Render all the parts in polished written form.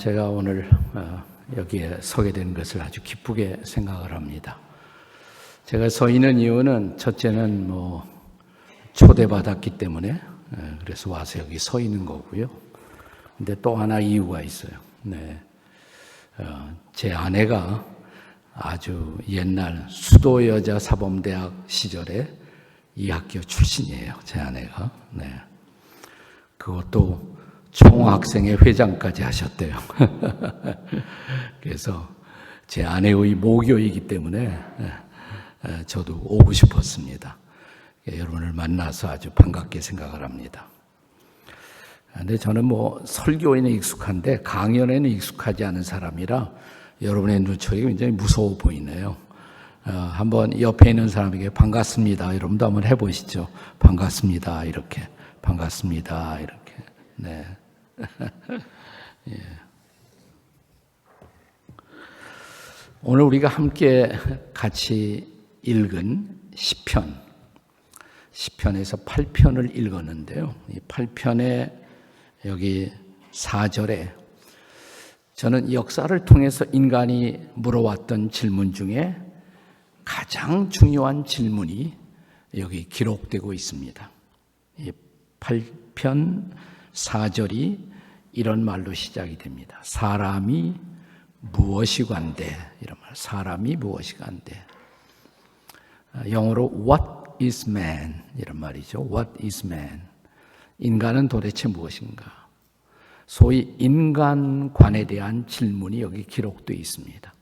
제가 오늘 여기에 서게 된 것을 아주 기쁘게 생각을 합니다. 제가 서 있는 이유는 첫째는 초대받았기 때문에 그래서 와서 여기 서 있는 거고요. 근데 또 하나 이유가 있어요. 제 아내가 아주 옛날 수도여자사범대학 시절에 이 학교 출신이에요. 제 아내가. 그것도 총학생회 회장까지 하셨대요. 그래서 제 아내의 모교이기 때문에 저도 오고 싶었습니다. 여러분을 만나서 아주 반갑게 생각을 합니다. 근데 저는 설교에는 익숙한데 강연에는 익숙하지 않은 사람이라 여러분의 눈초리 굉장히 무서워 보이네요. 한번 옆에 있는 사람에게 반갑습니다. 여러분도 한번 해보시죠. 반갑습니다. 이렇게. 반갑습니다. 이렇게. 네. 예. 오늘 우리가 함께 같이 읽은 시편에서 8편을 읽었는데요. 이 8편의 여기 4절에 저는 역사를 통해서 인간이 물어왔던 질문 중에 가장 중요한 질문이 여기 기록되고 있습니다. 이 8편 4절이 이런 말로 시작이 됩니다. 사람이 무엇이 간대? 이런 말. 사람이 무엇이 간대? 영어로 What is man? 이런 말이죠. What is man? 인간은 도대체 무엇인가? 소위 인간관에 대한 질문이 여기 기록되어 있습니다.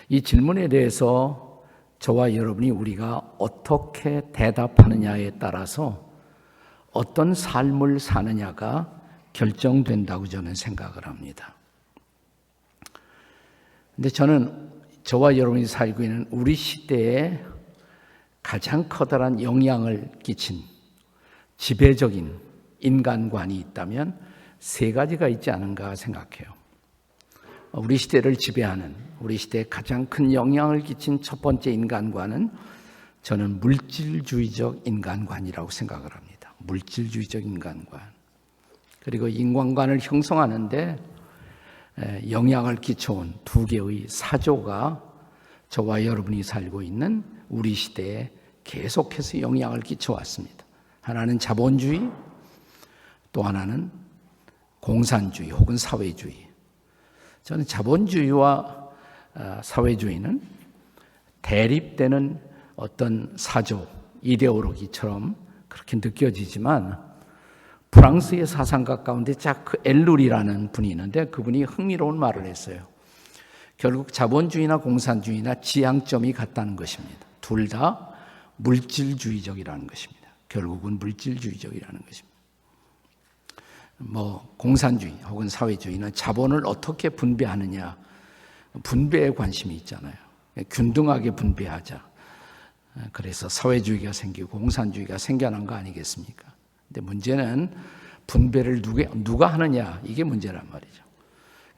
이 질문에 대해서 저와 여러분이 우리가 어떻게 대답하느냐에 따라서 어떤 삶을 사느냐가 결정된다고 저는 생각을 합니다. 근데 저는 저와 여러분이 살고 있는 우리 시대에 가장 커다란 영향을 끼친 지배적인 인간관이 있다면 세 가지가 있지 않은가 생각해요. 우리 시대를 지배하는, 우리 시대에 가장 큰 영향을 끼친 첫 번째 인간관은 저는 물질주의적 인간관이라고 생각을 합니다. 물질주의적 인간관. 그리고 인간관을 형성하는데 영향을 끼쳐온 두 개의 사조가 저와 여러분이 살고 있는 우리 시대에 계속해서 영향을 끼쳐왔습니다. 하나는 자본주의, 또 하나는 공산주의 혹은 사회주의. 저는 자본주의와 사회주의는 대립되는 어떤 사조, 이데올로기처럼 그렇게 느껴지지만 프랑스의 사상가 가운데 자크 엘룰이라는 분이 있는데 그분이 흥미로운 말을 했어요. 결국 자본주의나 공산주의나 지향점이 같다는 것입니다. 둘 다 물질주의적이라는 것입니다. 결국은 물질주의적이라는 것입니다. 공산주의 혹은 사회주의는 자본을 어떻게 분배하느냐, 분배에 관심이 있잖아요. 균등하게 분배하자. 그래서 사회주의가 생기고 공산주의가 생겨난 거 아니겠습니까? 근데 문제는 분배를 누가 하느냐, 이게 문제란 말이죠.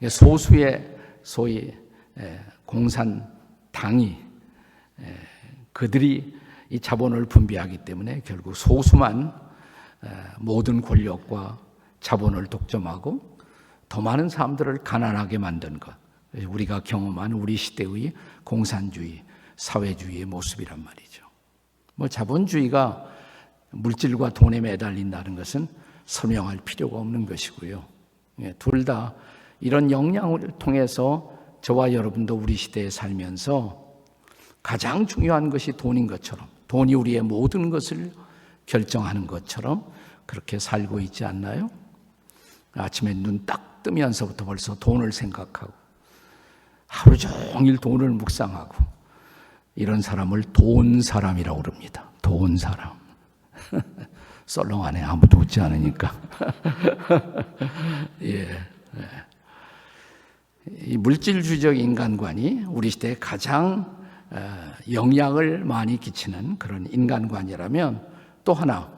소수의 소위 공산당이 그들이 이 자본을 분배하기 때문에 결국 소수만 모든 권력과 자본을 독점하고 더 많은 사람들을 가난하게 만든 것. 우리가 경험한 우리 시대의 공산주의, 사회주의의 모습이란 말이죠. 자본주의가 물질과 돈에 매달린다는 것은 설명할 필요가 없는 것이고요. 둘 다 이런 영향을 통해서 저와 여러분도 우리 시대에 살면서 가장 중요한 것이 돈인 것처럼, 돈이 우리의 모든 것을 결정하는 것처럼 그렇게 살고 있지 않나요? 아침에 눈 딱 뜨면서부터 벌써 돈을 생각하고 하루 종일 돈을 묵상하고 이런 사람을 돈 사람이라고 그럽니다. 돈 사람. 썰렁하네. 아무도 웃지 않으니까. 이 물질주의적 인간관이 우리 시대에 가장 영향을 많이 끼치는 그런 인간관이라면 또 하나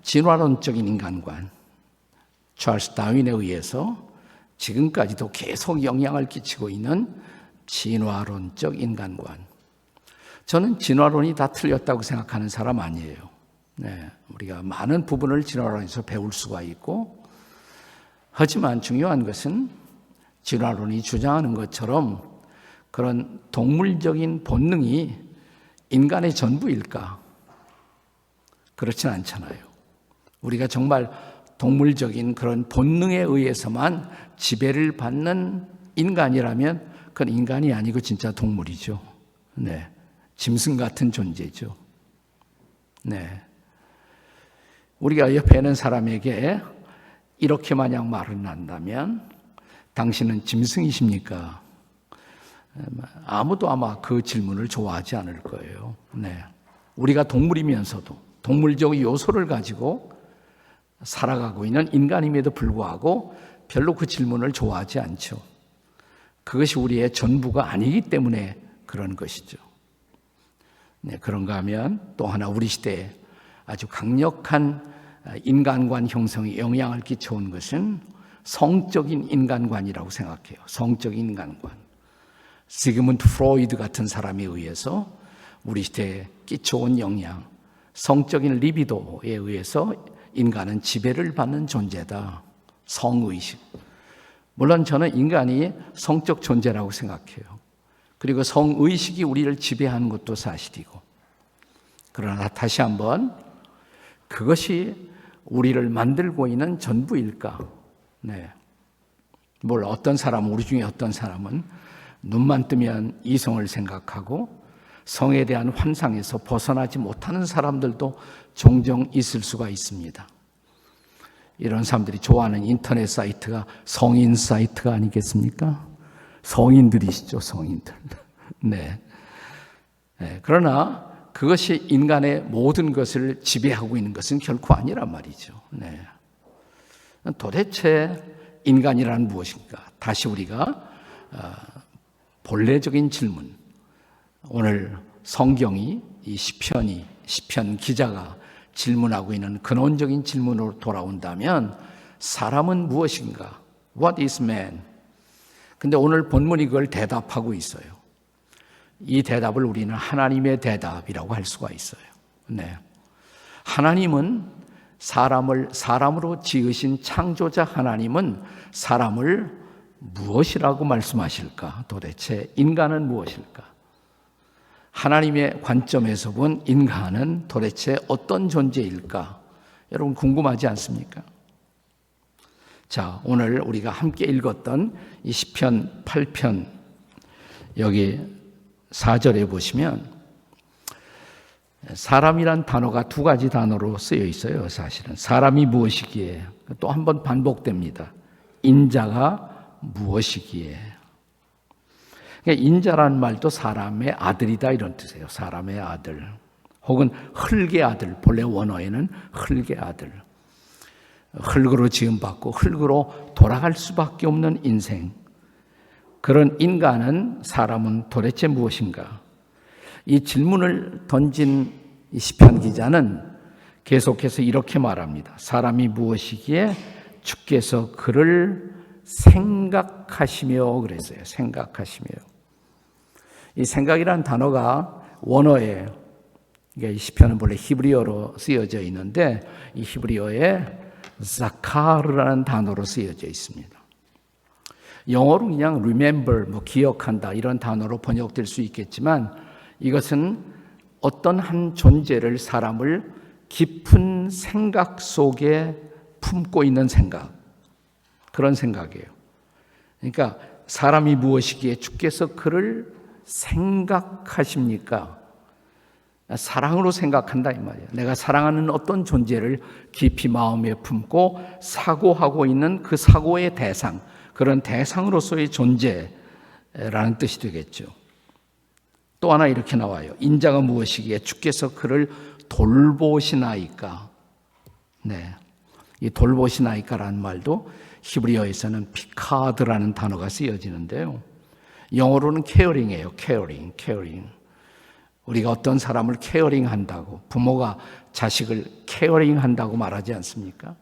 진화론적인 인간관. 찰스 다윈에 의해서 지금까지도 계속 영향을 끼치고 있는 진화론적 인간관. 저는 진화론이 다 틀렸다고 생각하는 사람 아니에요. 우리가 많은 부분을 진화론에서 배울 수가 있고 하지만 중요한 것은 진화론이 주장하는 것처럼 그런 동물적인 본능이 인간의 전부일까? 그렇진 않잖아요. 우리가 정말 동물적인 그런 본능에 의해서만 지배를 받는 인간이라면 그건 인간이 아니고 진짜 동물이죠. 네. 짐승 같은 존재죠. 네. 우리가 옆에 있는 사람에게 이렇게 만약 말을 한다면 당신은 짐승이십니까? 아무도 아마 그 질문을 좋아하지 않을 거예요. 네. 우리가 동물이면서도 동물적 요소를 가지고 살아가고 있는 인간임에도 불구하고 별로 그 질문을 좋아하지 않죠. 그것이 우리의 전부가 아니기 때문에 그런 것이죠. 네, 그런가 하면 또 하나 우리 시대에 아주 강력한 인간관 형성에 영향을 끼쳐온 것은 성적인 인간관이라고 생각해요. 성적인 인간관. 시그문드 프로이드 같은 사람에 의해서 우리 시대에 끼쳐온 영향, 성적인 리비도에 의해서 인간은 지배를 받는 존재다. 성의식. 물론 저는 인간이 성적 존재라고 생각해요. 그리고 성의식이 우리를 지배하는 것도 사실이고. 그러나 다시 한번 그것이 우리를 만들고 있는 전부일까? 네. 어떤 사람은, 우리 중에 어떤 사람은 눈만 뜨면 이성을 생각하고 성에 대한 환상에서 벗어나지 못하는 사람들도 종종 있을 수가 있습니다. 이런 사람들이 좋아하는 인터넷 사이트가 성인 사이트가 아니겠습니까? 성인들이시죠, 성인들. 네. 네. 그러나 그것이 인간의 모든 것을 지배하고 있는 것은 결코 아니란 말이죠. 네. 도대체 인간이란 무엇인가? 다시 우리가 본래적인 질문, 오늘 성경이 이 시편 기자가 질문하고 있는 근원적인 질문으로 돌아온다면 사람은 무엇인가? What is man? 근데 오늘 본문이 그걸 대답하고 있어요. 이 대답을 우리는 하나님의 대답이라고 할 수가 있어요. 네. 하나님은 사람으로 지으신 창조자 하나님은 사람을 무엇이라고 말씀하실까? 도대체 인간은 무엇일까? 하나님의 관점에서 본 인간은 도대체 어떤 존재일까? 여러분 궁금하지 않습니까? 자, 오늘 우리가 함께 읽었던 이 시편 8편 여기 4절에 보시면 사람이란 단어가 두 가지 단어로 쓰여 있어요. 사실은 사람이 무엇이기에 또 한 번 반복됩니다. 인자가 무엇이기에. 그러니까 인자라는 말도 사람의 아들이다 이런 뜻이에요. 사람의 아들 혹은 흙의 아들. 본래 원어에는 흙의 아들. 흙으로 지음받고 흙으로 돌아갈 수밖에 없는 인생. 그런 인간은 사람은 도대체 무엇인가? 이 질문을 던진 이 시편 기자는 계속해서 이렇게 말합니다. 사람이 무엇이기에 주께서 그를 생각하시며 그랬어요. 생각하시며. 이 생각이라는 단어가 원어에 이 시편은 본래 히브리어로 쓰여져 있는데 이 히브리어에 자카르라는 단어로 쓰여져 있습니다. 영어로 그냥 remember, 기억한다 이런 단어로 번역될 수 있겠지만 이것은 어떤 한 존재를 사람을 깊은 생각 속에 품고 있는 생각, 그런 생각이에요. 그러니까 사람이 무엇이기에 주께서 그를 생각하십니까? 사랑으로 생각한다 이 말이에요. 내가 사랑하는 어떤 존재를 깊이 마음에 품고 사고하고 있는 그 사고의 대상, 그런 대상으로서의 존재라는 뜻이 되겠죠. 또 하나 이렇게 나와요. 인자가 무엇이기에 주께서 그를 돌보시나이까. 네, 이 돌보시나이까라는 말도 히브리어에서는 피카드라는 단어가 쓰여지는데요. 영어로는 케어링이에요. 케어링. 우리가 어떤 사람을 케어링한다고, 부모가 자식을 케어링한다고 말하지 않습니까?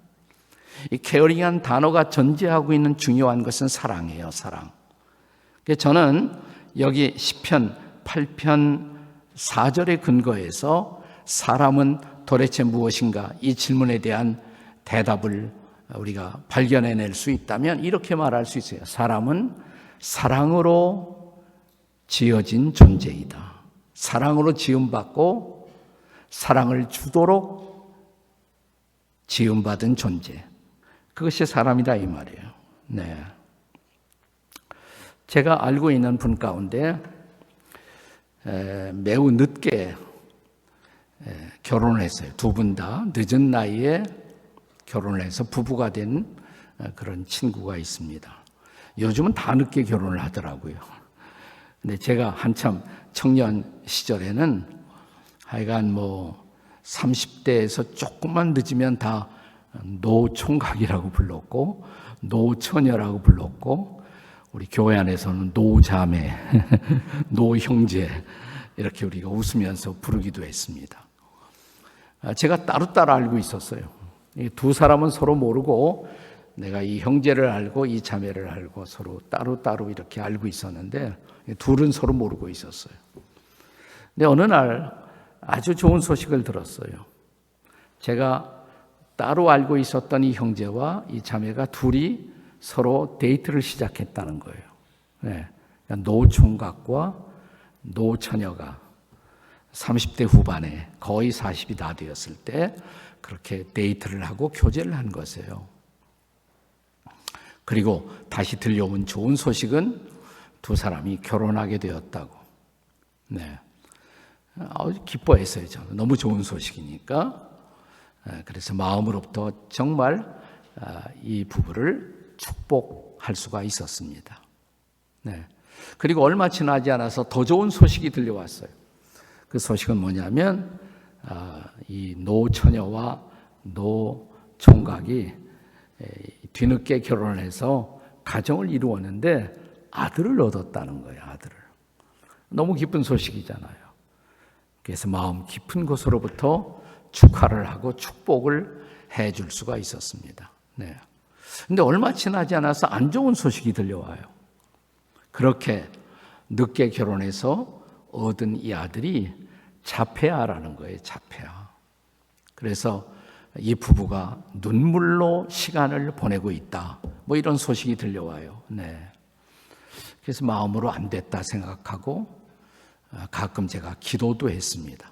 이 케어링한 단어가 전제하고 있는 중요한 것은 사랑이에요. 사랑. 그래서 저는 여기 시편 8편 4절의 근거에서 사람은 도대체 무엇인가 이 질문에 대한 대답을 우리가 발견해낼 수 있다면 이렇게 말할 수 있어요. 사람은 사랑으로 지어진 존재이다. 사랑으로 지음받고 사랑을 주도록 지음받은 존재. 그것이 사람이다 이 말이에요. 네. 제가 알고 있는 분 가운데 매우 늦게 결혼을 했어요. 두 분 다 늦은 나이에 결혼을 해서 부부가 된 그런 친구가 있습니다. 요즘은 다 늦게 결혼을 하더라고요. 근데 제가 한참 청년 시절에는 하여간 30대에서 조금만 늦으면 다 노총각이라고 불렀고 노처녀라고 불렀고 우리 교회 안에서는 노자매, 노형제 이렇게 우리가 웃으면서 부르기도 했습니다. 제가 따로따로 알고 있었어요. 이 두 사람은 서로 모르고 내가 이 형제를 알고 이 자매를 알고 서로 따로따로 이렇게 알고 있었는데 둘은 서로 모르고 있었어요. 근데 어느 날 아주 좋은 소식을 들었어요. 제가 따로 알고 있었던 이 형제와 이 자매가 둘이 서로 데이트를 시작했다는 거예요. 네. 노총각과 노처녀가 30대 후반에 거의 40이 다 되었을 때 그렇게 데이트를 하고 교제를 한 것이에요. 그리고 다시 들려온 좋은 소식은 두 사람이 결혼하게 되었다고. 네. 아주 기뻐했어요. 저는. 너무 좋은 소식이니까. 그래서 마음으로부터 정말 이 부부를 축복할 수가 있었습니다. 네. 그리고 얼마 지나지 않아서 더 좋은 소식이 들려왔어요. 그 소식은 뭐냐면 이 노처녀와 노총각이 뒤늦게 결혼을 해서 가정을 이루었는데 아들을 얻었다는 거예요. 아들을. 너무 기쁜 소식이잖아요. 그래서 마음 깊은 곳으로부터 축하를 하고 축복을 해줄 수가 있었습니다. 네. 근데 얼마 지나지 않아서 안 좋은 소식이 들려와요. 그렇게 늦게 결혼해서 얻은 이 아들이 자폐아라는 거예요. 자폐아. 그래서 이 부부가 눈물로 시간을 보내고 있다. 이런 소식이 들려와요. 네. 그래서 마음으로 안 됐다 생각하고 가끔 제가 기도도 했습니다.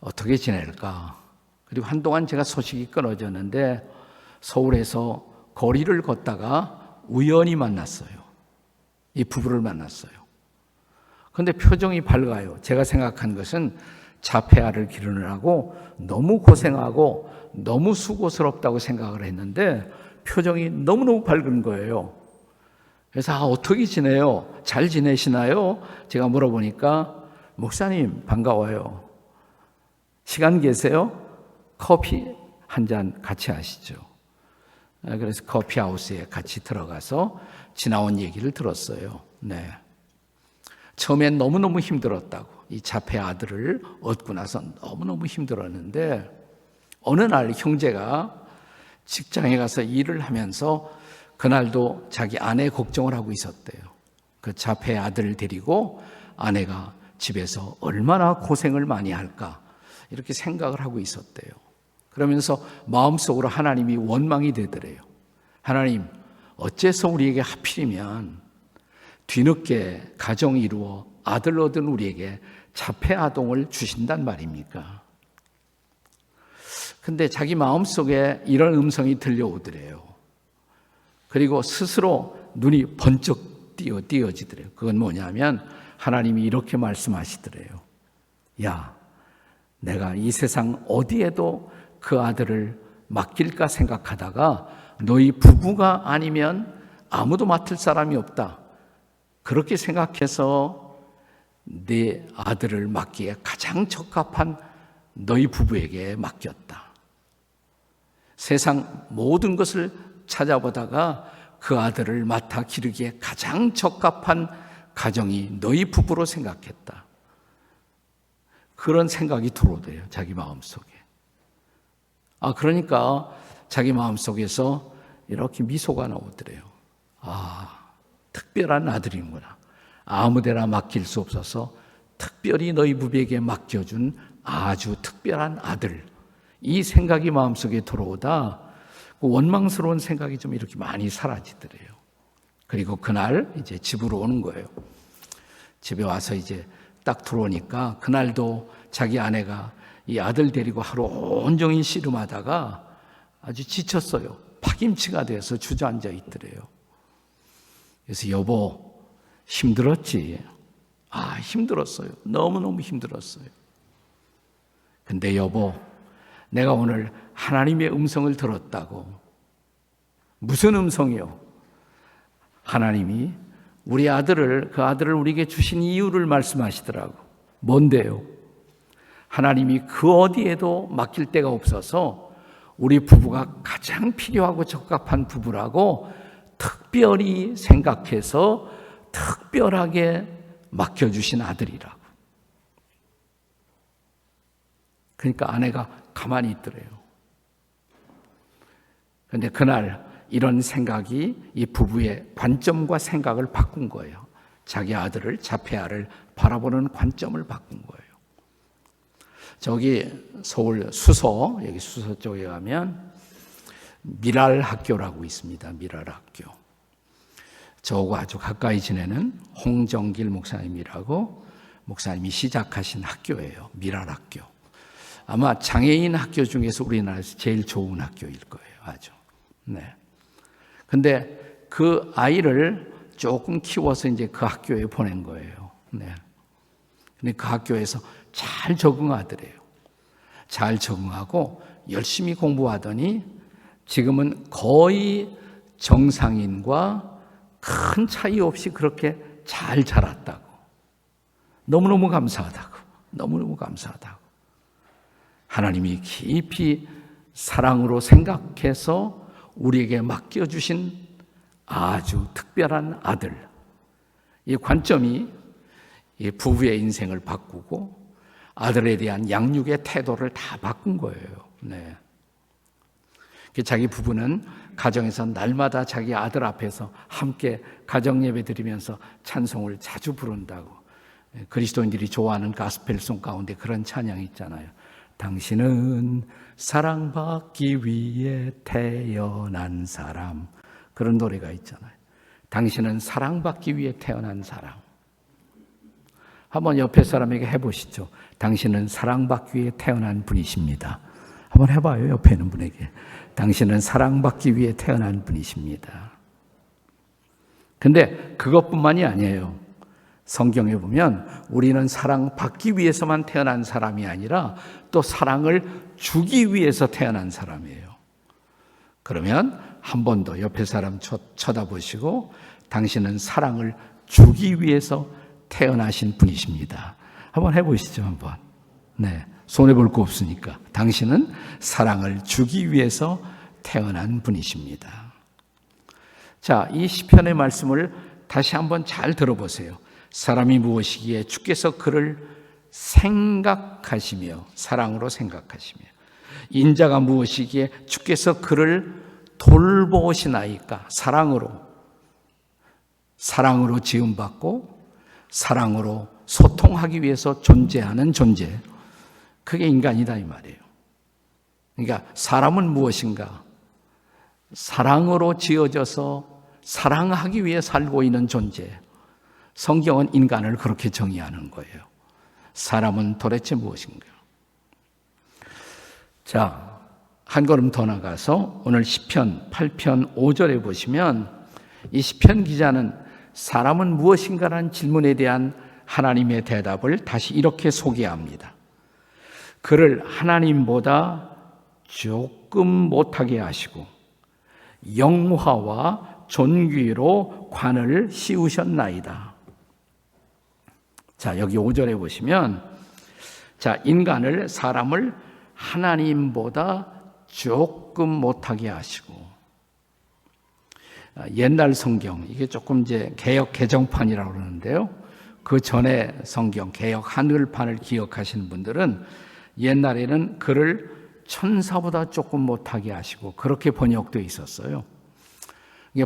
어떻게 지낼까? 그리고 한동안 제가 소식이 끊어졌는데 서울에서 거리를 걷다가 우연히 만났어요. 이 부부를 만났어요. 그런데 표정이 밝아요. 제가 생각한 것은 자폐아를 기르느라고 너무 고생하고 너무 수고스럽다고 생각을 했는데 표정이 너무너무 밝은 거예요. 그래서 어떻게 지내요? 잘 지내시나요? 제가 물어보니까 목사님 반가워요. 시간 계세요? 커피 한 잔 같이 하시죠. 그래서 커피하우스에 같이 들어가서 지나온 얘기를 들었어요. 네. 처음엔 너무너무 힘들었다고. 이 자폐 아들을 얻고 나서 너무너무 힘들었는데 어느 날 형제가 직장에 가서 일을 하면서 그날도 자기 아내 걱정을 하고 있었대요. 그 자폐 아들을 데리고 아내가 집에서 얼마나 고생을 많이 할까 이렇게 생각을 하고 있었대요. 그러면서 마음속으로 하나님이 원망이 되더래요. 하나님, 어째서 우리에게 하필이면 뒤늦게 가정 이루어 아들 얻은 우리에게 자폐 아동을 주신단 말입니까? 근데 자기 마음속에 이런 음성이 들려오더래요. 그리고 스스로 눈이 번쩍 띄어지더래요. 그건 뭐냐면 하나님이 이렇게 말씀하시더래요. 야, 내가 이 세상 어디에도 그 아들을 맡길까 생각하다가 너희 부부가 아니면 아무도 맡을 사람이 없다. 그렇게 생각해서 네 아들을 맡기에 가장 적합한 너희 부부에게 맡겼다. 세상 모든 것을 찾아보다가 그 아들을 맡아 기르기에 가장 적합한 가정이 너희 부부로 생각했다. 그런 생각이 들어오대요. 자기 마음속에. 그러니까 자기 마음속에서 이렇게 미소가 나오더래요. 특별한 아들이구나. 아무데나 맡길 수 없어서 특별히 너희 부부에게 맡겨준 아주 특별한 아들. 이 생각이 마음속에 들어오다 원망스러운 생각이 좀 이렇게 많이 사라지더래요. 그리고 그날 이제 집으로 오는 거예요. 집에 와서 이제 딱 들어오니까 그날도 자기 아내가 이 아들 데리고 하루 온종일 씨름하다가 아주 지쳤어요. 파김치가 돼서 주저앉아 있더래요. 그래서 여보, 힘들었지? 힘들었어요. 너무너무 힘들었어요. 근데 여보, 내가 오늘 하나님의 음성을 들었다고. 무슨 음성이요? 하나님이 우리 아들을, 그 아들을 우리에게 주신 이유를 말씀하시더라고. 뭔데요? 하나님이 그 어디에도 맡길 데가 없어서 우리 부부가 가장 필요하고 적합한 부부라고 특별히 생각해서 특별하게 맡겨주신 아들이라고. 그러니까 아내가 가만히 있더래요. 그런데 그날 이런 생각이 이 부부의 관점과 생각을 바꾼 거예요. 자기 아들을, 자폐아를 바라보는 관점을 바꾼 거예요. 저기 서울 수서, 여기 수서 쪽에 가면 미랄 학교라고 있습니다. 미랄 학교. 저하고 아주 가까이 지내는 홍정길 목사님이라고 목사님이 시작하신 학교예요. 미랄 학교. 아마 장애인 학교 중에서 우리나라에서 제일 좋은 학교일 거예요. 아주. 네. 근데 그 아이를 조금 키워서 이제 그 학교에 보낸 거예요. 네. 근데 그 학교에서 잘 적응하더래요. 잘 적응하고 열심히 공부하더니 지금은 거의 정상인과 큰 차이 없이 그렇게 잘 자랐다고. 너무너무 감사하다고. 너무너무 감사하다고. 하나님이 깊이 사랑으로 생각해서 우리에게 맡겨주신 아주 특별한 아들. 이 관점이 이 부부의 인생을 바꾸고 아들에 대한 양육의 태도를 다 바꾼 거예요. 네. 자기 부부는 가정에서 날마다 자기 아들 앞에서 함께 가정 예배 드리면서 찬송을 자주 부른다고. 그리스도인들이 좋아하는 가스펠송 가운데 그런 찬양이 있잖아요. 당신은 사랑받기 위해 태어난 사람. 그런 노래가 있잖아요. 당신은 사랑받기 위해 태어난 사람. 한번 옆에 사람에게 해보시죠. 당신은 사랑받기 위해 태어난 분이십니다. 한번 해봐요. 옆에 있는 분에게. 당신은 사랑받기 위해 태어난 분이십니다. 근데 그것뿐만이 아니에요. 성경에 보면 우리는 사랑받기 위해서만 태어난 사람이 아니라 또 사랑을 주기 위해서 태어난 사람이에요. 그러면 한 번 더 옆에 사람 쳐다보시고 당신은 사랑을 주기 위해서 태어나신 분이십니다. 한번 해보시죠. 한번. 네, 손해볼 거 없으니까. 당신은 사랑을 주기 위해서 태어난 분이십니다. 자, 이 시편의 말씀을 다시 한번 잘 들어보세요. 사람이 무엇이기에 주께서 그를 생각하시며 사랑으로 생각하시며 인자가 무엇이기에 주께서 그를 돌보시나이까. 사랑으로 지음받고 사랑으로 소통하기 위해서 존재하는 존재. 그게 인간이다 이 말이에요. 그러니까 사람은 무엇인가? 사랑으로 지어져서 사랑하기 위해 살고 있는 존재. 성경은 인간을 그렇게 정의하는 거예요. 사람은 도대체 무엇인가? 자, 한 걸음 더 나가서 오늘 시편 8편 5절에 보시면 이 시편 기자는 사람은 무엇인가라는 질문에 대한 하나님의 대답을 다시 이렇게 소개합니다. 그를 하나님보다 조금 못하게 하시고 영화와 존귀로 관을 씌우셨나이다. 자, 여기 5절에 보시면 자, 사람을 하나님보다 조금 못하게 하시고 옛날 성경, 이게 조금 이제 개역 개정판이라고 그러는데요. 그 전에 성경, 개역 하늘판을 기억하시는 분들은 옛날에는 그를 천사보다 조금 못하게 하시고 그렇게 번역되어 있었어요.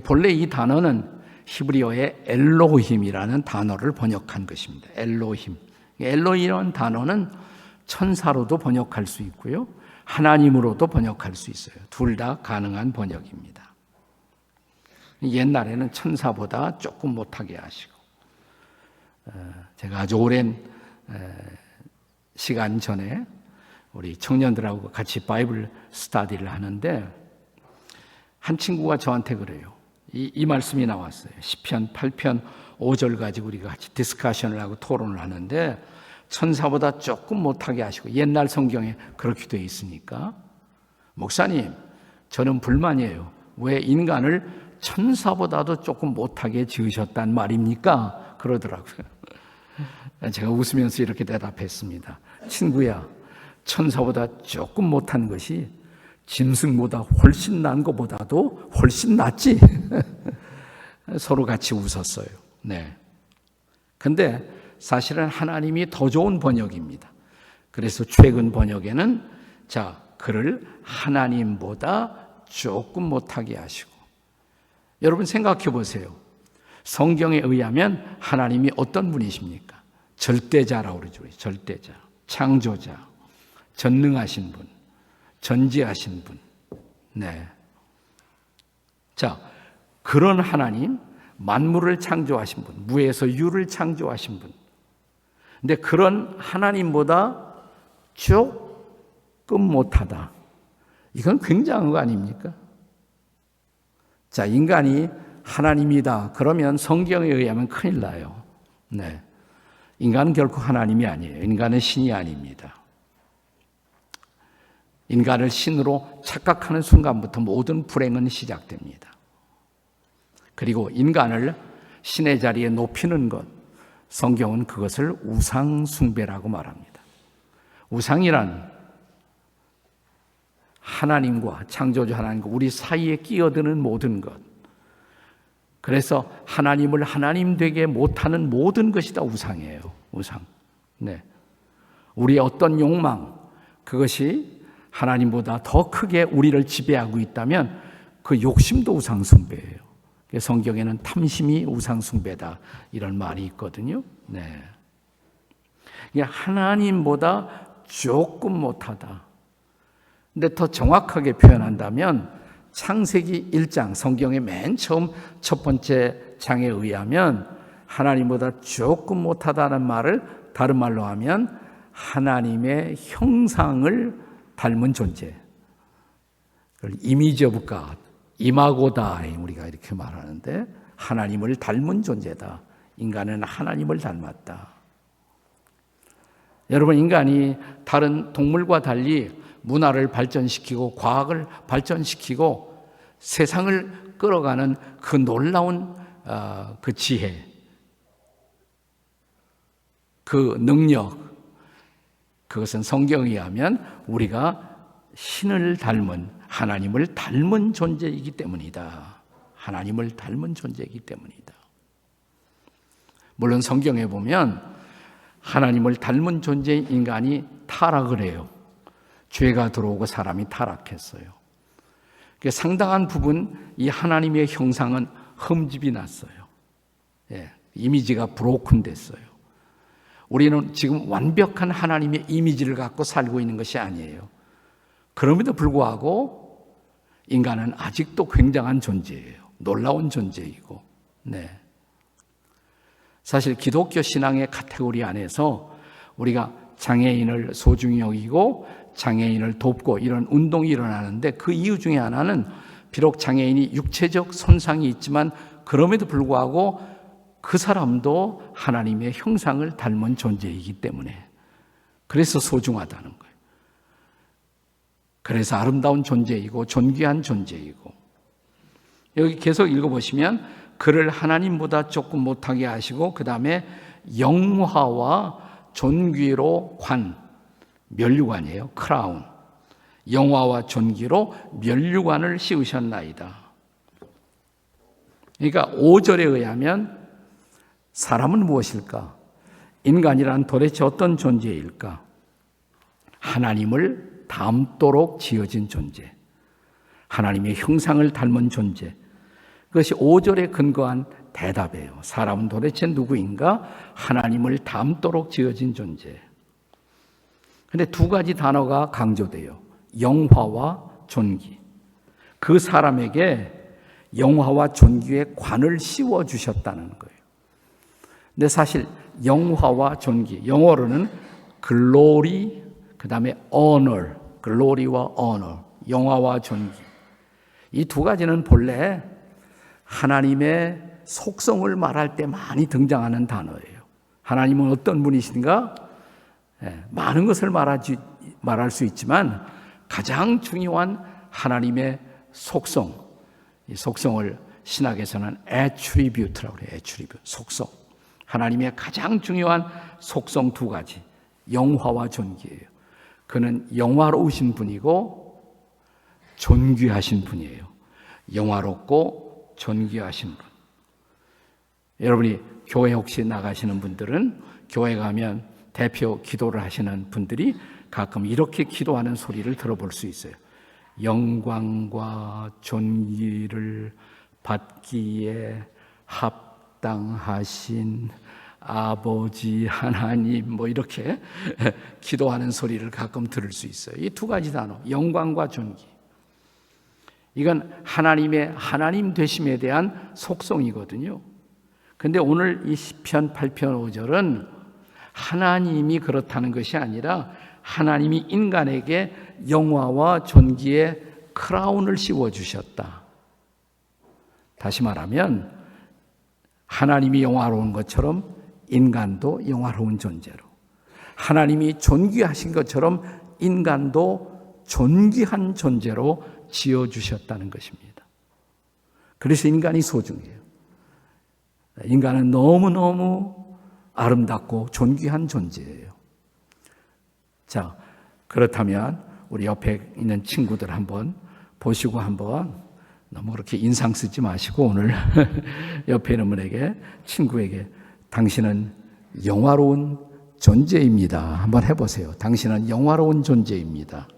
본래 이 단어는 히브리어의 엘로힘이라는 단어를 번역한 것입니다. 엘로힘. 엘로힘이라는 단어는 천사로도 번역할 수 있고요. 하나님으로도 번역할 수 있어요. 둘 다 가능한 번역입니다. 옛날에는 천사보다 조금 못하게 하시고, 제가 아주 오랜 시간 전에 우리 청년들하고 같이 바이블 스터디를 하는데 한 친구가 저한테 그래요. 이 말씀이 나왔어요. 시편 8편 5절 가지고 우리가 같이 디스커션을 하고 토론을 하는데 천사보다 조금 못하게 하시고, 옛날 성경에 그렇게 되어 있으니까, 목사님 저는 불만이에요. 왜 인간을 천사보다도 조금 못하게 지으셨단 말입니까? 그러더라고요. 제가 웃으면서 이렇게 대답했습니다. 친구야, 천사보다 조금 못한 것이 짐승보다 훨씬 난 것보다도 훨씬 낫지. 서로 같이 웃었어요. 네. 근데 사실은 하나님이 더 좋은 번역입니다. 그래서 최근 번역에는 그를 하나님보다 조금 못하게 하시고, 여러분 생각해 보세요. 성경에 의하면 하나님이 어떤 분이십니까? 절대자라고 그러죠. 절대자, 창조자, 전능하신 분, 전지하신 분. 네. 그런 하나님, 만물을 창조하신 분, 무에서 유를 창조하신 분. 근데 그런 하나님보다 조금 못하다. 이건 굉장한 거 아닙니까? 인간이 하나님이다. 그러면 성경에 의하면 큰일 나요. 네. 인간은 결코 하나님이 아니에요. 인간은 신이 아닙니다. 인간을 신으로 착각하는 순간부터 모든 불행은 시작됩니다. 그리고 인간을 신의 자리에 높이는 것, 성경은 그것을 우상숭배라고 말합니다. 우상이란 하나님과, 창조주 하나님과 우리 사이에 끼어드는 모든 것, 그래서 하나님을 하나님 되게 못하는 모든 것이 다 우상이에요. 우상. 네. 우리의 어떤 욕망, 그것이 하나님보다 더 크게 우리를 지배하고 있다면 그 욕심도 우상숭배예요. 성경에는 탐심이 우상숭배다, 이런 말이 있거든요. 네. 하나님보다 조금 못하다. 근데 더 정확하게 표현한다면 창세기 1장, 성경의 맨 처음 첫 번째 장에 의하면 하나님보다 조금 못하다는 말을 다른 말로 하면 하나님의 형상을 닮은 존재, 이미지 오브 갓, 이마고다, 우리가 이렇게 말하는데 하나님을 닮은 존재다. 인간은 하나님을 닮았다. 여러분, 인간이 다른 동물과 달리 문화를 발전시키고 과학을 발전시키고 세상을 끌어가는 그 놀라운 그 지혜, 그 능력, 그것은 성경에 의하면 우리가 신을 닮은, 하나님을 닮은 존재이기 때문이다. 하나님을 닮은 존재이기 때문이다. 물론 성경에 보면 하나님을 닮은 존재인 인간이 타락을 해요. 죄가 들어오고 사람이 타락했어요. 상당한 부분 이 하나님의 형상은 흠집이 났어요. 이미지가 브로큰 됐어요. 우리는 지금 완벽한 하나님의 이미지를 갖고 살고 있는 것이 아니에요. 그럼에도 불구하고 인간은 아직도 굉장한 존재예요. 놀라운 존재이고. 네. 사실 기독교 신앙의 카테고리 안에서 우리가 장애인을 소중히 여기고 장애인을 돕고 이런 운동이 일어나는데, 그 이유 중에 하나는 비록 장애인이 육체적 손상이 있지만 그럼에도 불구하고 그 사람도 하나님의 형상을 닮은 존재이기 때문에, 그래서 소중하다는 거예요. 그래서 아름다운 존재이고 존귀한 존재이고, 여기 계속 읽어보시면 그를 하나님보다 조금 못하게 하시고, 그 다음에 영화와 존귀로 면류관이에요. 크라운. 영화와 존귀로 면류관을 씌우셨나이다. 그러니까 5절에 의하면 사람은 무엇일까? 인간이란 도대체 어떤 존재일까? 하나님을 닮도록 지어진 존재, 하나님의 형상을 닮은 존재, 그것이 5절에 근거한 대답이에요. 사람은 도대체 누구인가? 하나님을 닮도록 지어진 존재. 그런데 두 가지 단어가 강조돼요. 영화와 존귀. 그 사람에게 영화와 존귀의 관을 씌워 주셨다는 거예요. 근데 사실 영화와 존귀, 영어로는 glory, 그 다음에 honor, glory와 honor, 영화와 존귀. 이 두 가지는 본래 하나님의 속성을 말할 때 많이 등장하는 단어예요. 하나님은 어떤 분이신가? 많은 것을 말할 수 있지만 가장 중요한 하나님의 속성, 이 속성을 신학에서는 attribute라고 해요. attribute, 속성. 하나님의 가장 중요한 속성 두 가지, 영화와 존귀예요. 그는 영화로우신 분이고 존귀하신 분이에요. 영화롭고 존귀하신 분. 여러분이 교회 혹시 나가시는 분들은 교회 가면 대표 기도를 하시는 분들이 가끔 이렇게 기도하는 소리를 들어볼 수 있어요. 영광과 존귀를 받기에 합당하신 아버지 하나님, 뭐 이렇게 기도하는 소리를 가끔 들을 수 있어요. 이 두 가지 단어, 영광과 존귀. 이건 하나님의 하나님 되심에 대한 속성이거든요. 근데 오늘 이 시편 8편 5절은 하나님이 그렇다는 것이 아니라 하나님이 인간에게 영화와 존귀의 크라운을 씌워주셨다. 다시 말하면 하나님이 영화로운 것처럼 인간도 영화로운 존재로, 하나님이 존귀하신 것처럼 인간도 존귀한 존재로 지어주셨다는 것입니다. 그래서 인간이 소중해요. 인간은 너무너무 아름답고 존귀한 존재예요. 자, 그렇다면 우리 옆에 있는 친구들 한번 보시고 한번 너무 그렇게 인상 쓰지 마시고 오늘 옆에 있는 분에게, 친구에게 당신은 영화로운 존재입니다. 한번 해보세요. 당신은 영화로운 존재입니다.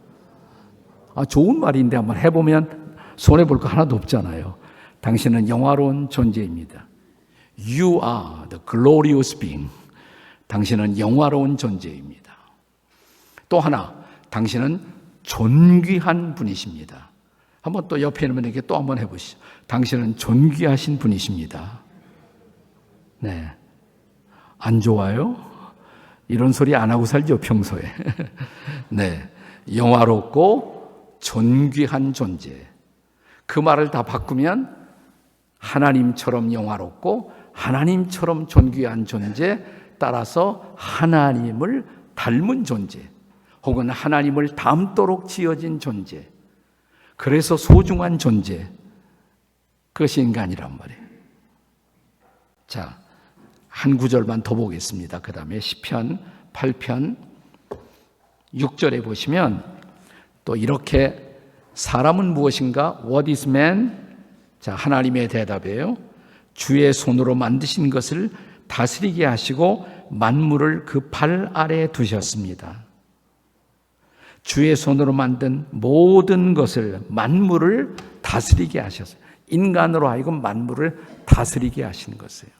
좋은 말인데 한번 해보면 손해볼 거 하나도 없잖아요. 당신은 영화로운 존재입니다. You are the glorious being. 당신은 영화로운 존재입니다. 또 하나, 당신은 존귀한 분이십니다. 한번 또 옆에 있는 분에게 또 한번 해보시죠. 당신은 존귀하신 분이십니다. 네. 안 좋아요? 이런 소리 안 하고 살죠, 평소에. 네. 영화롭고 존귀한 존재. 그 말을 다 바꾸면 하나님처럼 영화롭고 하나님처럼 존귀한 존재, 따라서 하나님을 닮은 존재, 혹은 하나님을 닮도록 지어진 존재, 그래서 소중한 존재, 그것이 인간이란 말이에요. 자, 한 구절만 더 보겠습니다. 그 다음에 시편 8편 6절에 보시면 또 이렇게 사람은 무엇인가? What is man? 자, 하나님의 대답이에요. 주의 손으로 만드신 것을 다스리게 하시고 만물을 그 발 아래에 두셨습니다. 주의 손으로 만든 모든 것을, 만물을 다스리게 하셨어요. 인간으로 하여금 만물을 다스리게 하신 것이에요.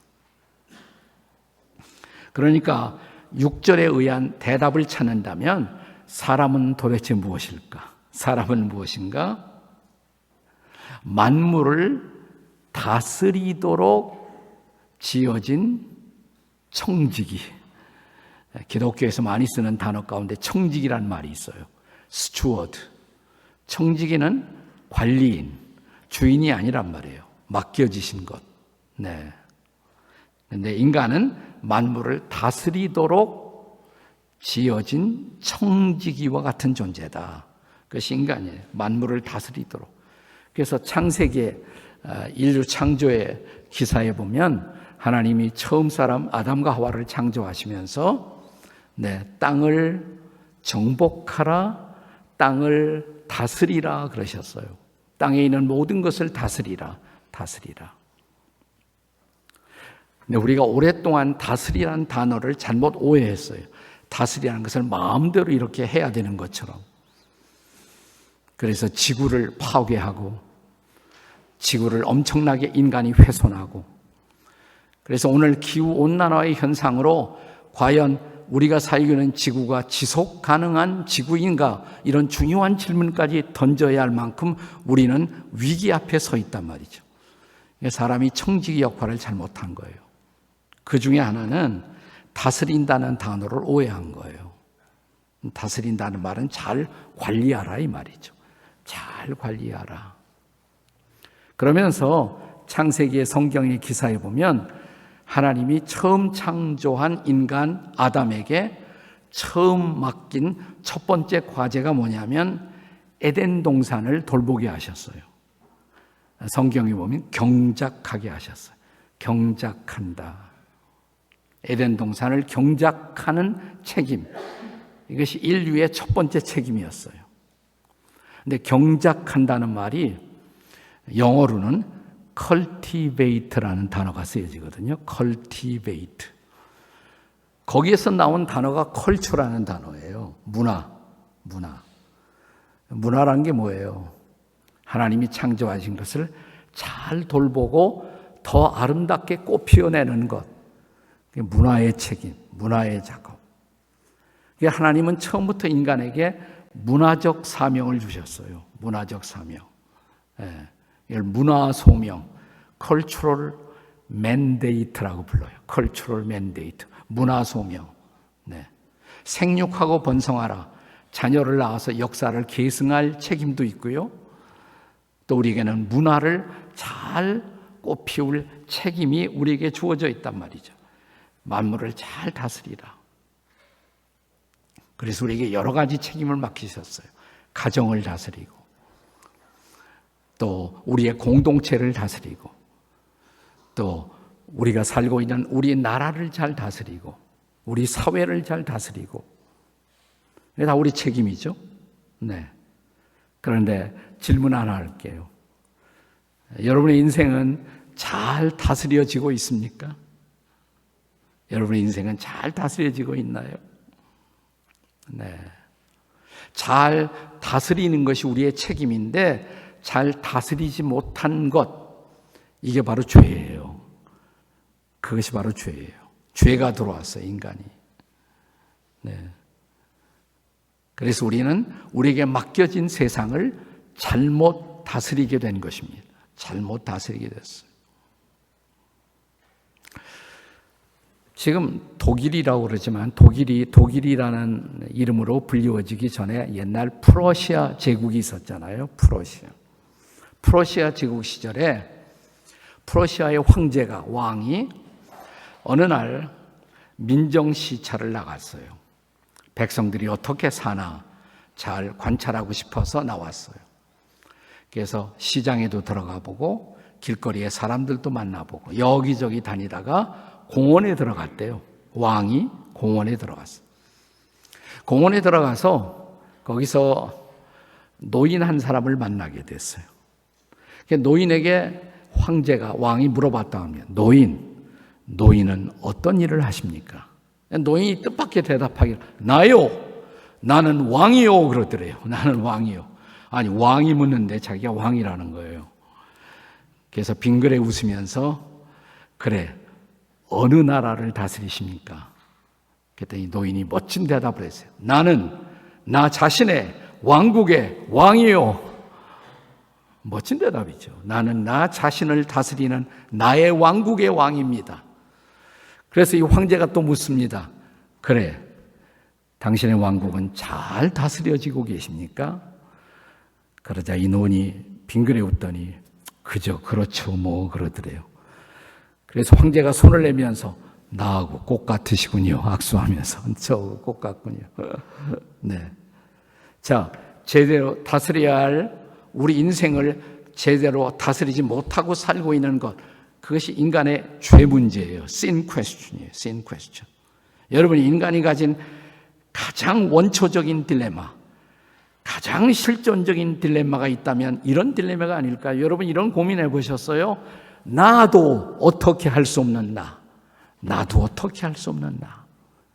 그러니까 6절에 의한 대답을 찾는다면 사람은 도대체 무엇일까? 사람은 무엇인가? 만물을 다스리도록 지어진 청지기. 기독교에서 많이 쓰는 단어 가운데 청지기란 말이 있어요. 스튜어드. 청지기는 관리인, 주인이 아니란 말이에요. 맡겨지신 것. 네. 근데 인간은 만물을 다스리도록 지어진 청지기와 같은 존재다. 그것이 인간이에요. 만물을 다스리도록. 그래서 창세기의 인류 창조의 기사에 보면 하나님이 처음 사람 아담과 하와를 창조하시면서 땅을 정복하라, 땅을 다스리라 그러셨어요. 땅에 있는 모든 것을 다스리라. 근데 우리가 오랫동안 다스리라는 단어를 잘못 오해했어요. 다스리라는 것을 마음대로 이렇게 해야 되는 것처럼. 그래서 지구를 파괴하고 지구를 엄청나게 인간이 훼손하고, 그래서 오늘 기후온난화의 현상으로 과연 우리가 살고 있는 지구가 지속 가능한 지구인가, 이런 중요한 질문까지 던져야 할 만큼 우리는 위기 앞에 서 있단 말이죠. 사람이 청지기 역할을 잘못한 거예요. 그 중에 하나는 다스린다는 단어를 오해한 거예요. 다스린다는 말은 잘 관리하라 이 말이죠. 잘 관리하라. 그러면서 창세기의 성경의 기사에 보면 하나님이 처음 창조한 인간 아담에게 처음 맡긴 첫 번째 과제가 뭐냐면 에덴 동산을 돌보게 하셨어요. 성경에 보면 경작하게 하셨어요. 경작한다. 에덴 동산을 경작하는 책임. 이것이 인류의 첫 번째 책임이었어요. 근데 경작한다는 말이 영어로는 cultivate라는 단어가 쓰여지거든요. cultivate. 거기에서 나온 단어가 culture라는 단어예요. 문화. 문화란 게 뭐예요? 하나님이 창조하신 것을 잘 돌보고 더 아름답게 꽃 피워내는 것. 문화의 책임, 문화의 작업. 하나님은 처음부터 인간에게 문화적 사명을 주셨어요. 문화적 사명. 이걸 문화 소명, cultural mandate라고 불러요. cultural mandate, 문화 소명. 생육하고 번성하라. 자녀를 낳아서 역사를 계승할 책임도 있고요. 또 우리에게는 문화를 잘 꽃피울 책임이 우리에게 주어져 있단 말이죠. 만물을 잘 다스리라. 그래서 우리에게 여러 가지 책임을 맡기셨어요. 가정을 다스리고, 또 우리의 공동체를 다스리고, 또 우리가 살고 있는 우리 나라를 잘 다스리고, 우리 사회를 잘 다스리고, 이게 다 우리 책임이죠. 네. 그런데 질문 하나 할게요. 여러분의 인생은 잘 다스려지고 있습니까? 여러분의 인생은 잘 다스려지고 있나요? 네. 잘 다스리는 것이 우리의 책임인데 잘 다스리지 못한 것, 이게 바로 죄예요. 그것이 바로 죄예요. 죄가 들어왔어요, 인간이. 네. 그래서 우리는 우리에게 맡겨진 세상을 잘못 다스리게 된 것입니다. 잘못 다스리게 됐어요. 지금 독일이라고 그러지만 독일이라는 이름으로 불리워지기 전에 옛날 프러시아 제국이 있었잖아요. 프러시아 제국 시절에 프러시아의 황제가, 왕이 어느 날 민정시찰을 나갔어요. 백성들이 어떻게 사나 잘 관찰하고 싶어서 나왔어요. 그래서 시장에도 들어가 보고 길거리에 사람들도 만나보고 여기저기 다니다가 공원에 들어갔대요. 왕이 공원에 들어갔어요. 공원에 들어가서 거기서 노인 한 사람을 만나게 됐어요. 노인에게 왕이 물어봤다 하면, 노인은 어떤 일을 하십니까? 노인이 뜻밖의 대답하기를, 나는 왕이요 그러더래요. 나는 왕이요. 아니, 왕이 묻는데 자기가 왕이라는 거예요. 그래서 빙그레 웃으면서, 그래, 어느 나라를 다스리십니까? 그랬더니 노인이 멋진 대답을 했어요. 나는 나 자신의 왕국의 왕이요. 멋진 대답이죠. 나는 나 자신을 다스리는 나의 왕국의 왕입니다. 그래서 이 황제가 또 묻습니다. 그래, 당신의 왕국은 잘 다스려지고 계십니까? 그러자 이 노인이 빙그레 웃더니 그렇죠 뭐 그러더래요. 그래서 황제가 손을 내면서 나하고 꽃 같으시군요. 악수하면서 저 꽃 같군요. 네. 자, 제대로 다스려야 할 우리 인생을 제대로 다스리지 못하고 살고 있는 것, 그것이 인간의 죄 문제예요. sin question이에요. sin question. 여러분이 인간이 가진 가장 원초적인 딜레마, 가장 실존적인 딜레마가 있다면 이런 딜레마가 아닐까요? 여러분 이런 고민해 보셨어요? 나도 어떻게 할 수 없는 나. 나도 어떻게 할 수 없는 나.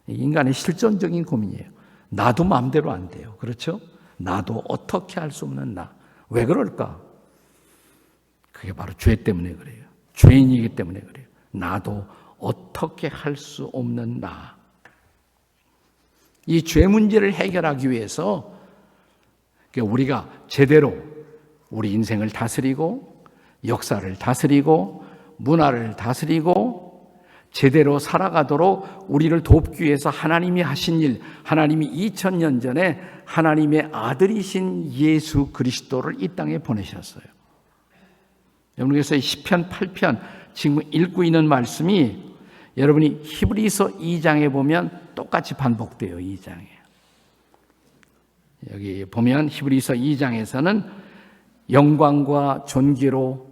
인간의 실존적인 고민이에요. 나도 마음대로 안 돼요. 그렇죠? 나도 어떻게 할 수 없는 나. 왜 그럴까? 그게 바로 죄 때문에 그래요. 죄인이기 때문에 그래요. 나도 어떻게 할 수 없는 나. 이 죄 문제를 해결하기 위해서 우리가 제대로 우리 인생을 다스리고 역사를 다스리고 문화를 다스리고 제대로 살아가도록 우리를 돕기 위해서 하나님이 하신 일, 하나님이 2000년 전에 하나님의 아들이신 예수 그리스도를 이 땅에 보내셨어요. 여러분께서 시편 8편 지금 읽고 있는 말씀이 여러분이 히브리서 2장에 보면 똑같이 반복돼요. 2장에. 여기 보면 히브리서 2장에서는 영광과 존귀로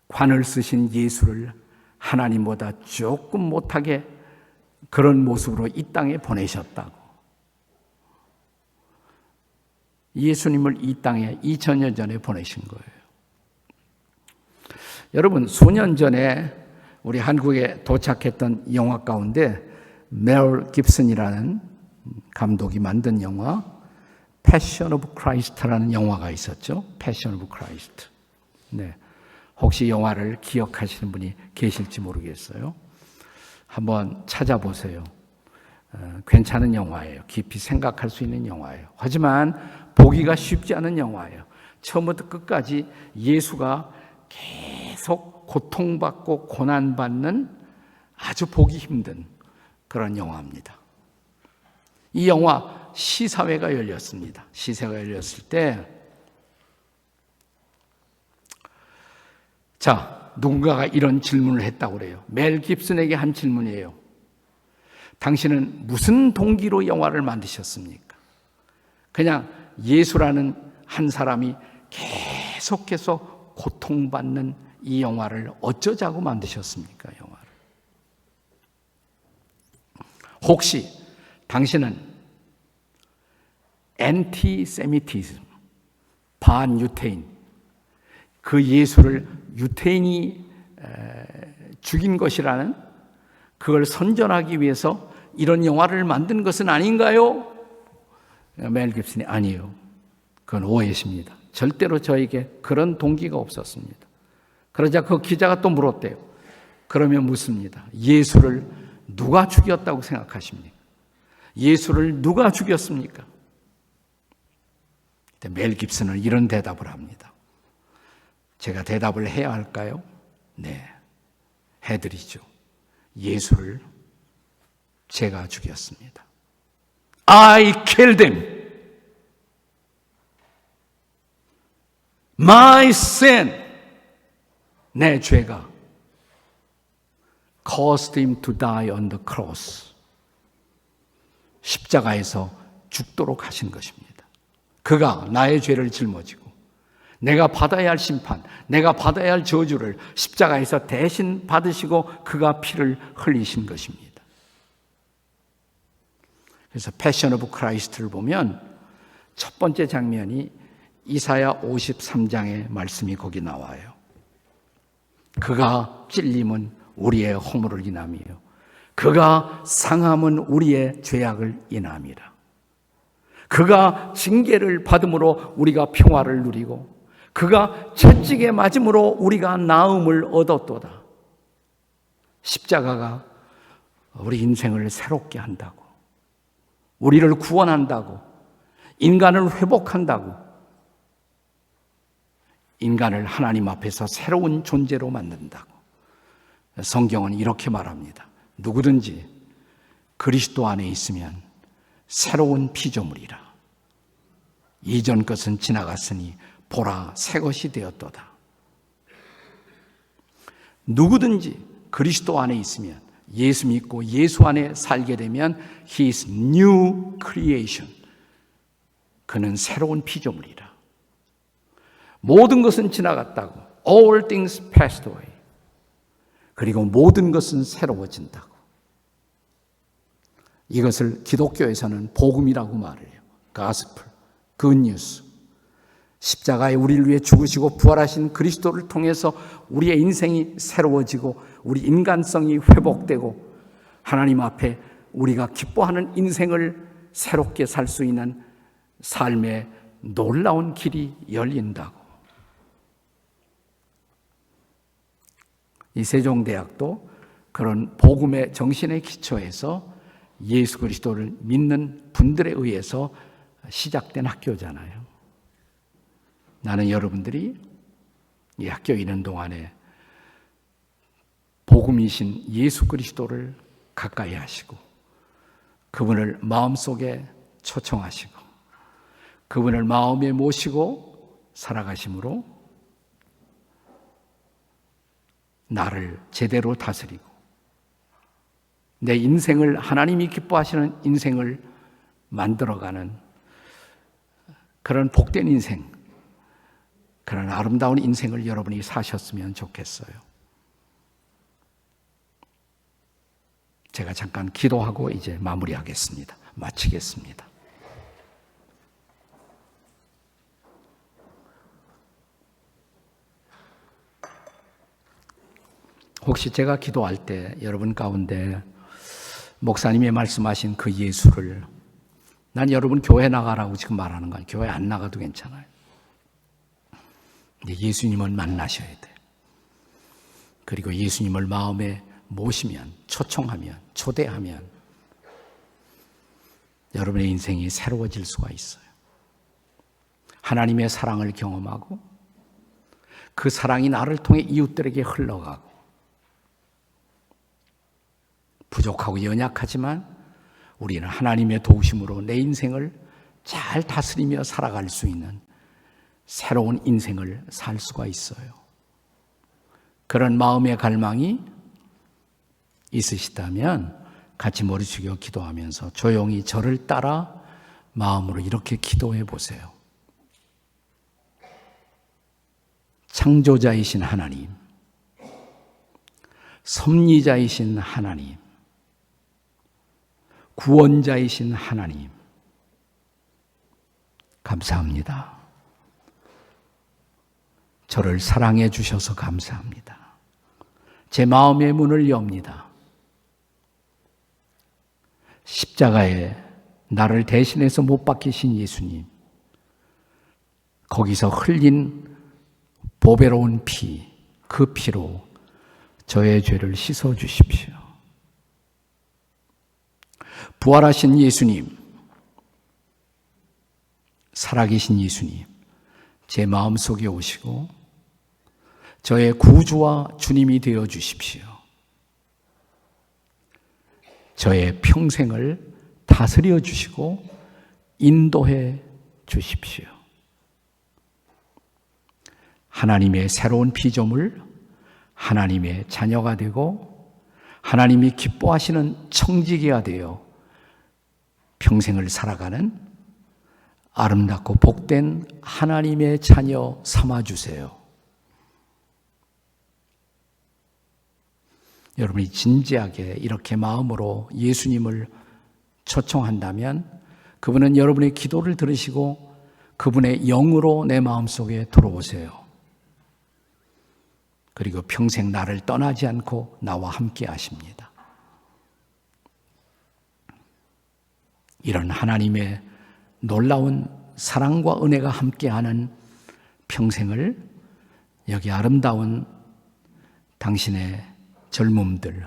관을 쓰신 예수를 하나님보다 조금 못하게 그런 모습으로 이 땅에 보내셨다고. 예수님을 이 땅에 2000년 전에 보내신 거예요. 여러분, 수년 전에 우리 한국에 도착했던 영화 가운데 멜 깁슨이라는 감독이 만든 영화 패션 오브 크라이스트라는 영화가 있었죠. 패션 오브 크라이스트. 네. 혹시 영화를 기억하시는 분이 계실지 모르겠어요. 한번 찾아보세요. 괜찮은 영화예요. 깊이 생각할 수 있는 영화예요. 하지만 보기가 쉽지 않은 영화예요. 처음부터 끝까지 예수가 계속 고통받고 고난받는 아주 보기 힘든 그런 영화입니다. 이 영화 시사회가 열렸습니다. 시사회가 열렸을 때 누군가가 이런 질문을 했다고 그래요. 멜 깁슨에게 한 질문이에요. 당신은 무슨 동기로 영화를 만드셨습니까? 그냥 예수라는 한 사람이 계속해서 고통받는 이 영화를 어쩌자고 만드셨습니까? 영화를. 혹시 당신은 엔티세미티즘, 반유태인, 그 예수를 유태인이 죽인 것이라는 그걸 선전하기 위해서 이런 영화를 만든 것은 아닌가요? 멜 깁슨이 아니에요. 그건 오해십니다. 절대로 저에게 그런 동기가 없었습니다. 그러자 그 기자가 또 물었대요. 그러면 묻습니다. 예수를 누가 죽였다고 생각하십니까? 예수를 누가 죽였습니까? 멜 깁슨은 이런 대답을 합니다. 제가 대답을 해야 할까요? 네, 해드리죠. 예수를 제가 죽였습니다. I killed him. My sin, 내 죄가 caused him to die on the cross. 십자가에서 죽도록 하신 것입니다. 그가 나의 죄를 짊어지고 내가 받아야 할 심판, 내가 받아야 할 저주를 십자가에서 대신 받으시고 그가 피를 흘리신 것입니다. 그래서 패션 오브 크라이스트를 보면 첫 번째 장면이 이사야 53장의 말씀이 거기 나와요. 그가 찔림은 우리의 허물을 인함이요 그가 상함은 우리의 죄악을 인함이라. 그가 징계를 받음으로 우리가 평화를 누리고 그가 채찍에 맞음으로 우리가 나음을 얻었도다. 십자가가 우리 인생을 새롭게 한다고, 우리를 구원한다고, 인간을 회복한다고, 인간을 하나님 앞에서 새로운 존재로 만든다고. 성경은 이렇게 말합니다. 누구든지 그리스도 안에 있으면 새로운 피조물이라. 이전 것은 지나갔으니 보라 새 것이 되었도다. 누구든지 그리스도 안에 있으면, 예수 믿고 예수 안에 살게 되면 He is new creation. 그는 새로운 피조물이라. 모든 것은 지나갔다고. All things passed away. 그리고 모든 것은 새로워진다고. 이것을 기독교에서는 복음이라고 말해요. Gospel, Good News. 십자가에 우리를 위해 죽으시고 부활하신 그리스도를 통해서 우리의 인생이 새로워지고 우리 인간성이 회복되고 하나님 앞에 우리가 기뻐하는 인생을 새롭게 살 수 있는 삶의 놀라운 길이 열린다고. 이 세종대학도 그런 복음의 정신에 기초해서 예수 그리스도를 믿는 분들에 의해서 시작된 학교잖아요. 나는 여러분들이 이 학교 있는 동안에 복음이신 예수 그리스도를 가까이 하시고 그분을 마음속에 초청하시고 그분을 마음에 모시고 살아가심으로 나를 제대로 다스리고 내 인생을 하나님이 기뻐하시는 인생을 만들어가는 그런 복된 인생, 그런 아름다운 인생을 여러분이 사셨으면 좋겠어요. 제가 잠깐 기도하고 이제 마무리하겠습니다. 마치겠습니다. 혹시 제가 기도할 때 여러분 가운데 목사님이 말씀하신 그 예수를 난 여러분 교회 나가라고 지금 말하는 거 아니에요. 교회 안 나가도 괜찮아요. 근데 예수님을 만나셔야 돼. 그리고 예수님을 마음에 모시면, 초청하면, 초대하면 여러분의 인생이 새로워질 수가 있어요. 하나님의 사랑을 경험하고 그 사랑이 나를 통해 이웃들에게 흘러가고 부족하고 연약하지만 우리는 하나님의 도우심으로 내 인생을 잘 다스리며 살아갈 수 있는 새로운 인생을 살 수가 있어요. 그런 마음의 갈망이 있으시다면 같이 머리 숙여 기도하면서 조용히 저를 따라 마음으로 이렇게 기도해 보세요. 창조자이신 하나님, 섭리자이신 하나님, 구원자이신 하나님, 감사합니다. 저를 사랑해 주셔서 감사합니다. 제 마음의 문을 엽니다. 십자가에 나를 대신해서 못 박히신 예수님, 거기서 흘린 보배로운 피, 그 피로 저의 죄를 씻어 주십시오. 부활하신 예수님, 살아계신 예수님, 제 마음속에 오시고 저의 구주와 주님이 되어 주십시오. 저의 평생을 다스려 주시고 인도해 주십시오. 하나님의 새로운 피조물, 하나님의 자녀가 되고 하나님이 기뻐하시는 청지기가 되어 평생을 살아가는 아름답고 복된 하나님의 자녀 삼아주세요. 여러분이 진지하게 이렇게 마음으로 예수님을 초청한다면 그분은 여러분의 기도를 들으시고 그분의 영으로 내 마음속에 들어오세요. 그리고 평생 나를 떠나지 않고 나와 함께 하십니다. 이런 하나님의 놀라운 사랑과 은혜가 함께하는 평생을 여기 아름다운 당신의 젊음들,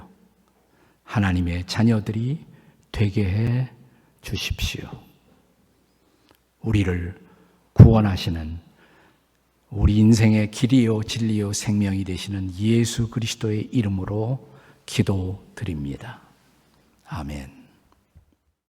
하나님의 자녀들이 되게 해 주십시오. 우리를 구원하시는 우리 인생의 길이요 진리요 생명이 되시는 예수 그리스도의 이름으로 기도드립니다. 아멘.